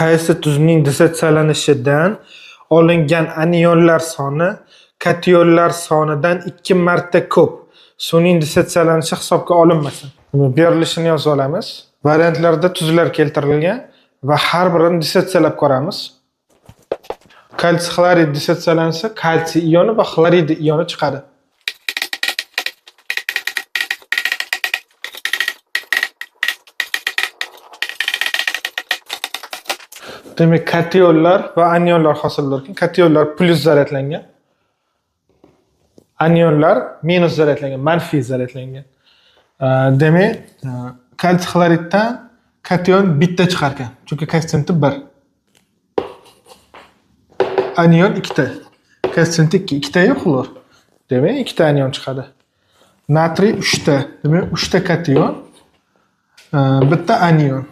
Qaysi tuzning dissotsialanishidan olingan anionlar soni kationlar sonidan 2 marta ko'p. Suvning dissotsilanishi hisobga olinmasin. Berilishini yozib olamiz. Variantlarda tuzlar keltirilgan va har birini dissotsiyalab ko'ramiz. Kalsiy xlorid dissotsiyalansa, kalsiy ioni va xlorid ioni chiqadi. Demak, kationlar va anionlar hosil bo'larkan. Kationlar plus zaryadlangan, anionlar minus zaryadlangan, manfiy zaryadlangan. Demak, kalsiy xloriddan kation bitta chiqar ekan, chunki koeffitsiyenti 1. Anion 2 ta. Koeffitsiyenti 2, 2 ta xlor. Demak, 2 ta anion chiqadi. Natriy 3 ta. Demak, 3 ta kation, bitta anion.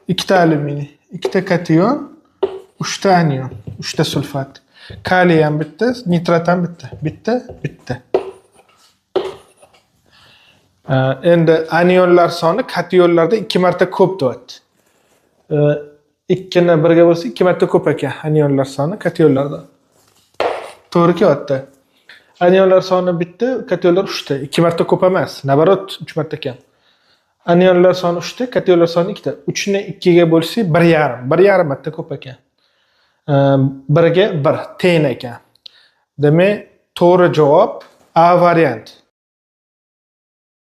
2 ta alyuminiy, 2 ta kation, 3 ta anion, 3 ta sulfat. Kaliy ham bitta, nitrat ham bitta. Bitta. Endi anionlar soni kationlarda 2 marta ko'p deyapti. 2 ni 1 ga bo'lsa 2 marta ko'p ekan anionlar soni kationlarda. To'g'ri kelyapti. Anionlar soni bitta, kationlar 3 ta. 2 marta ko'p emas, nabarot 3 marta kam. Anionlar soni 3 ta, kationlar soni 2 ta. 3 ni 2 ga bo'lsak 1,5. 1,5 marta ko'p ekan. 1 ga 1 teng ekan. Demak, to'g'ri javob A variant.